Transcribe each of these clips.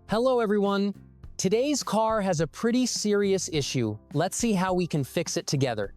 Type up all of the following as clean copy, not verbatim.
Hello everyone! Today's car has a pretty serious issue. Let's see how we can fix it together.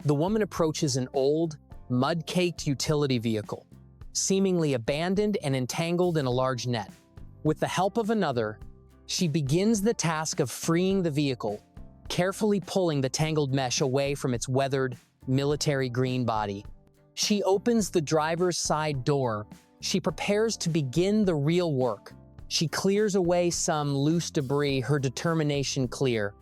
The woman approaches an old, mud-caked utility vehicle, seemingly abandoned and entangled in a large net. With the help of another, she begins the task of freeing the vehicle, carefully pulling the tangled mesh away from its weathered, military green body. She opens the driver's side door. She prepares to begin the real work. She clears away some loose debris, her determination clear.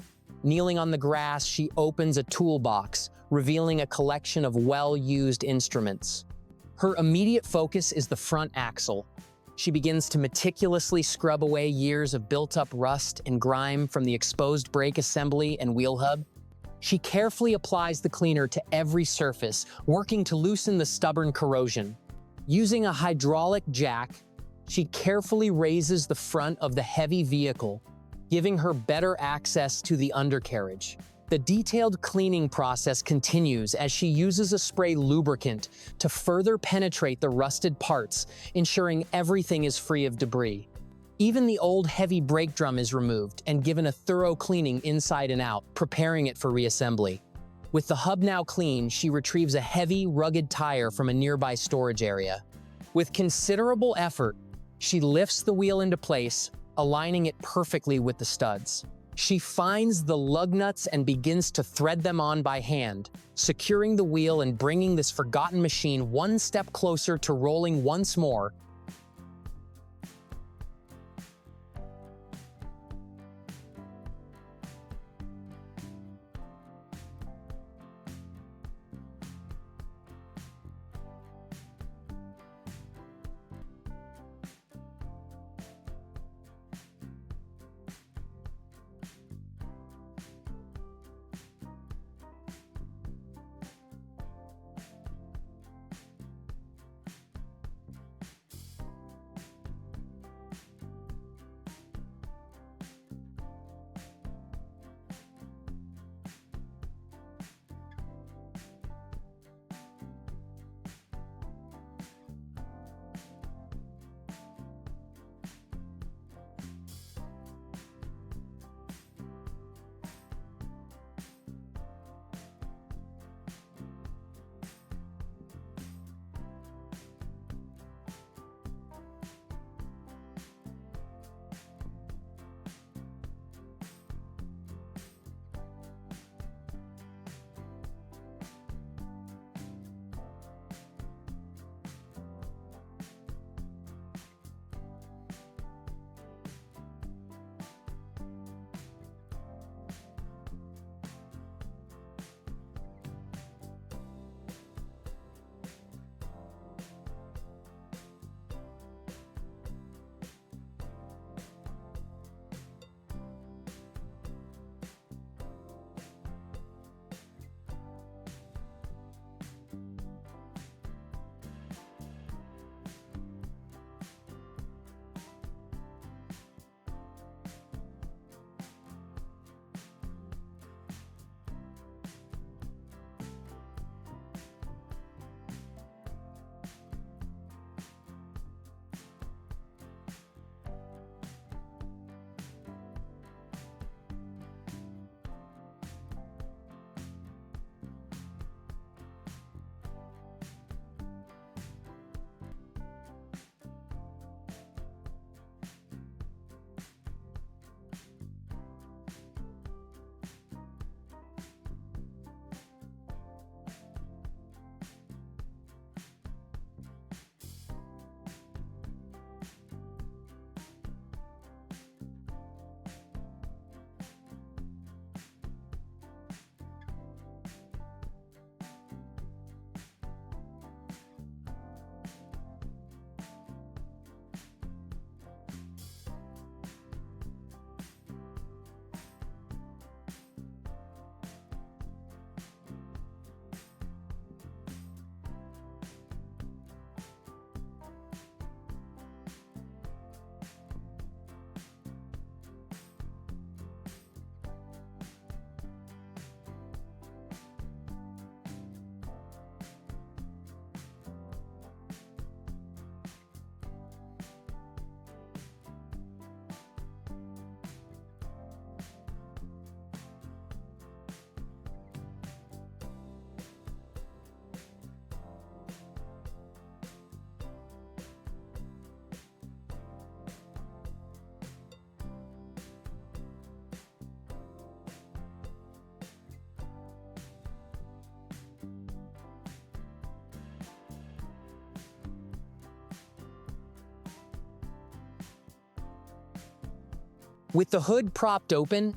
Kneeling on the grass, she opens a toolbox, revealing a collection of well-used instruments. Her immediate focus is the front axle. She begins to meticulously scrub away years of built-up rust and grime from the exposed brake assembly and wheel hub. She carefully applies the cleaner to every surface, working to loosen the stubborn corrosion. Using a hydraulic jack, she carefully raises the front of the heavy vehicle, giving her better access to the undercarriage. The detailed cleaning process continues as she uses a spray lubricant to further penetrate the rusted parts, ensuring everything is free of debris. Even the old heavy brake drum is removed and given a thorough cleaning inside and out, preparing it for reassembly. With the hub now clean, she retrieves a heavy, rugged tire from a nearby storage area. With considerable effort, she lifts the wheel into place, aligning it perfectly with the studs. She finds the lug nuts and begins to thread them on by hand, securing the wheel and bringing this forgotten machine one step closer to rolling once more. With the hood propped open,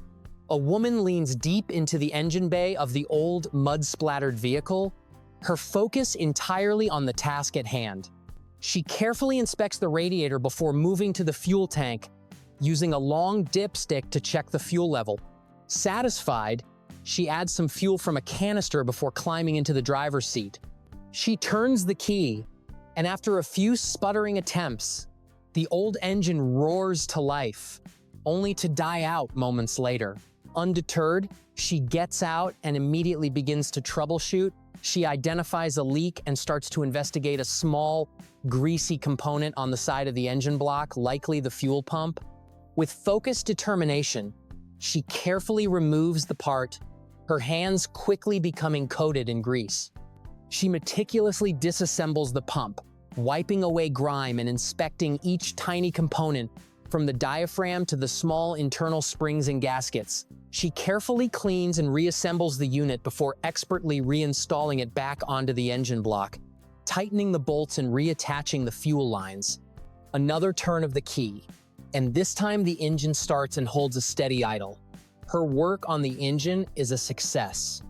a woman leans deep into the engine bay of the old, mud-splattered vehicle, her focus entirely on the task at hand. She carefully inspects the radiator before moving to the fuel tank, using a long dipstick to check the fuel level. Satisfied, she adds some fuel from a canister before climbing into the driver's seat. She turns the key, and after a few sputtering attempts, the old engine roars to life, only to die out moments later. Undeterred, she gets out and immediately begins to troubleshoot. She identifies a leak and starts to investigate a small, greasy component on the side of the engine block, likely the fuel pump. With focused determination, she carefully removes the part, her hands quickly becoming coated in grease. She meticulously disassembles the pump, wiping away grime and inspecting each tiny component, from the diaphragm to the small internal springs and gaskets. She carefully cleans and reassembles the unit before expertly reinstalling it back onto the engine block, tightening the bolts and reattaching the fuel lines. Another turn of the key, and this time the engine starts and holds a steady idle. Her work on the engine is a success.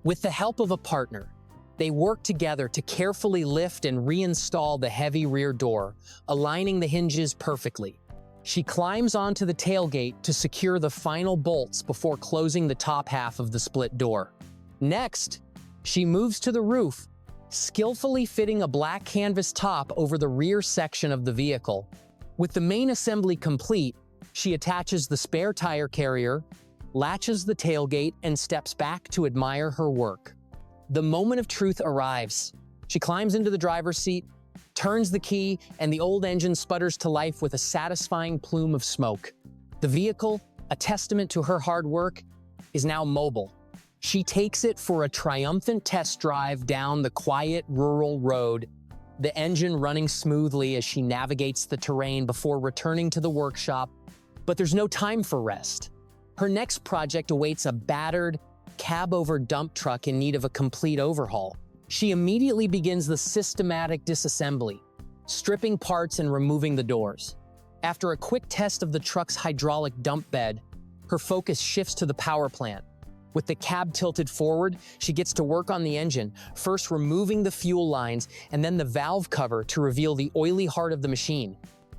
With the help of a partner, they work together to carefully lift and reinstall the heavy rear door, aligning the hinges perfectly. She climbs onto the tailgate to secure the final bolts before closing the top half of the split door. Next, she moves to the roof, skillfully fitting a black canvas top over the rear section of the vehicle. With the main assembly complete, she attaches the spare tire carrier, latches the tailgate, and steps back to admire her work. The moment of truth arrives. She climbs into the driver's seat, turns the key, and the old engine sputters to life with a satisfying plume of smoke. The vehicle, a testament to her hard work, is now mobile. She takes it for a triumphant test drive down the quiet rural road, the engine running smoothly as she navigates the terrain before returning to the workshop. But there's no time for rest. Her next project awaits a battered, cab-over dump truck in need of a complete overhaul. She immediately begins the systematic disassembly, stripping parts and removing the doors. After a quick test of the truck's hydraulic dump bed, her focus shifts to the power plant. With the cab tilted forward, she gets to work on the engine, first removing the fuel lines and then the valve cover to reveal the oily heart of the machine.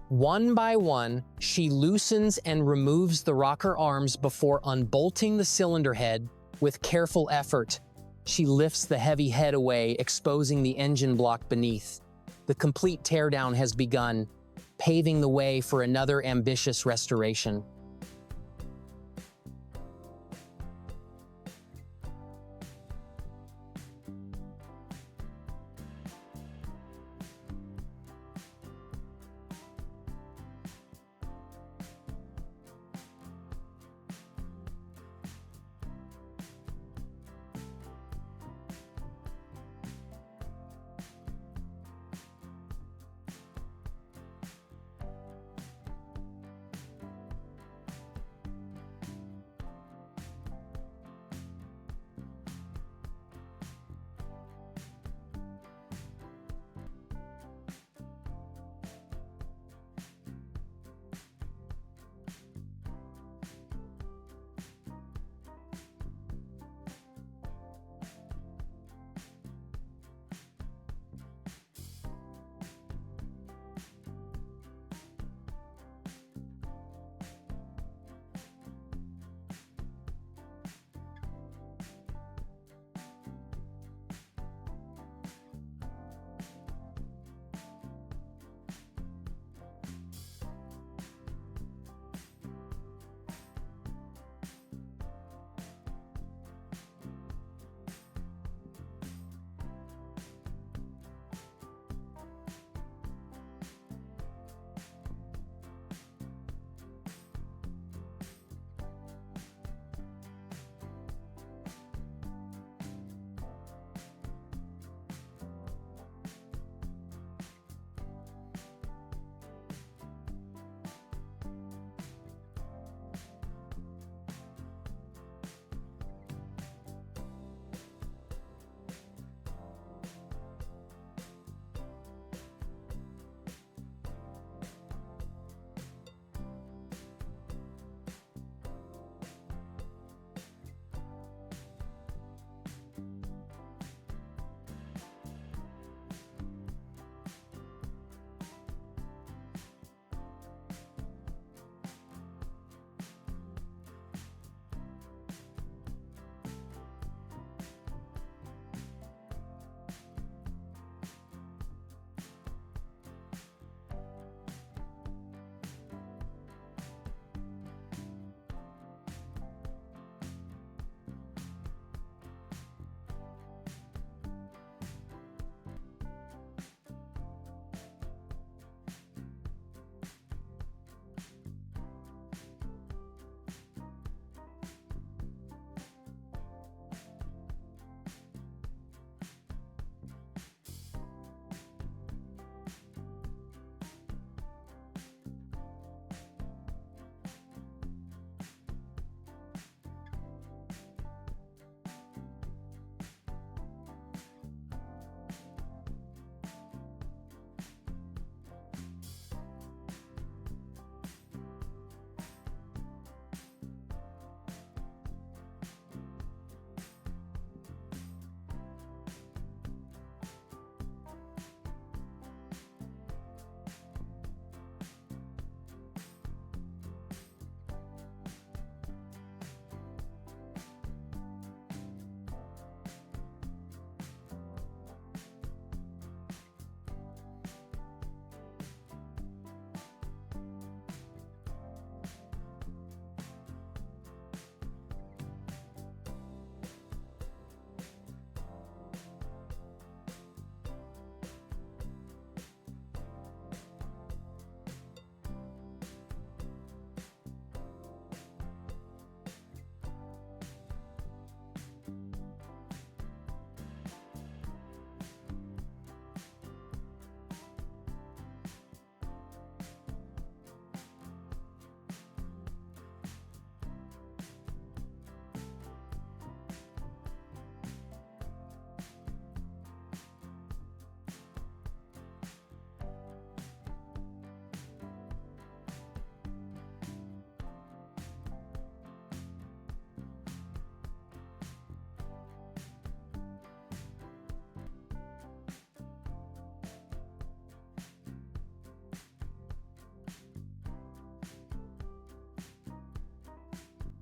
One by one, she loosens and removes the rocker arms before unbolting the cylinder head. With careful effort, she lifts the heavy head away, exposing the engine block beneath. The complete teardown has begun, paving the way for another ambitious restoration.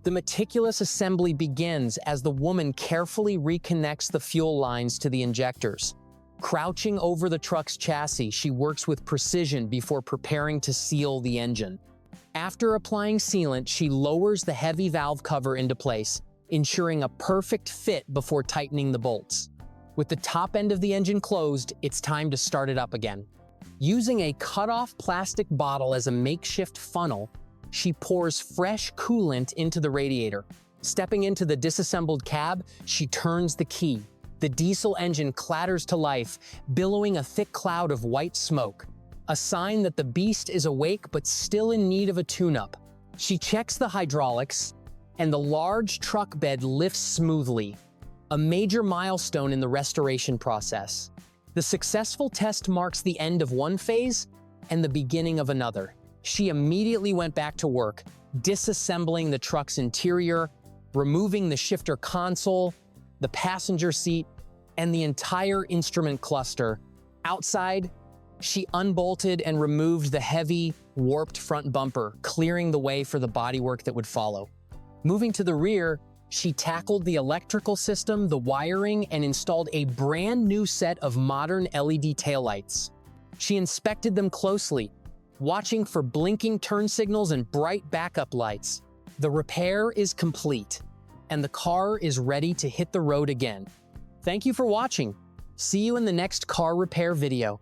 The meticulous assembly begins as the woman carefully reconnects the fuel lines to the injectors. Crouching over the truck's chassis, she works with precision before preparing to seal the engine. After applying sealant, she lowers the heavy valve cover into place, ensuring a perfect fit before tightening the bolts. With the top end of the engine closed, it's time to start it up again. Using a cut-off plastic bottle as a makeshift funnel, she pours fresh coolant into the radiator. Stepping into the disassembled cab, she turns the key. The diesel engine clatters to life, billowing a thick cloud of white smoke, a sign that the beast is awake but still in need of a tune-up. She checks the hydraulics, and the large truck bed lifts smoothly, a major milestone in the restoration process. The successful test marks the end of one phase and the beginning of another. She immediately went back to work, disassembling the truck's interior, removing the shifter console, the passenger seat, and the entire instrument cluster. Outside, she unbolted and removed the heavy, warped front bumper, clearing the way for the bodywork that would follow. Moving to the rear, she tackled the electrical system, the wiring, and installed a brand new set of modern LED taillights. She inspected them closely, watching for blinking turn signals and bright backup lights. The repair is complete, and the car is ready to hit the road again. Thank you for watching. See you in the next car repair video.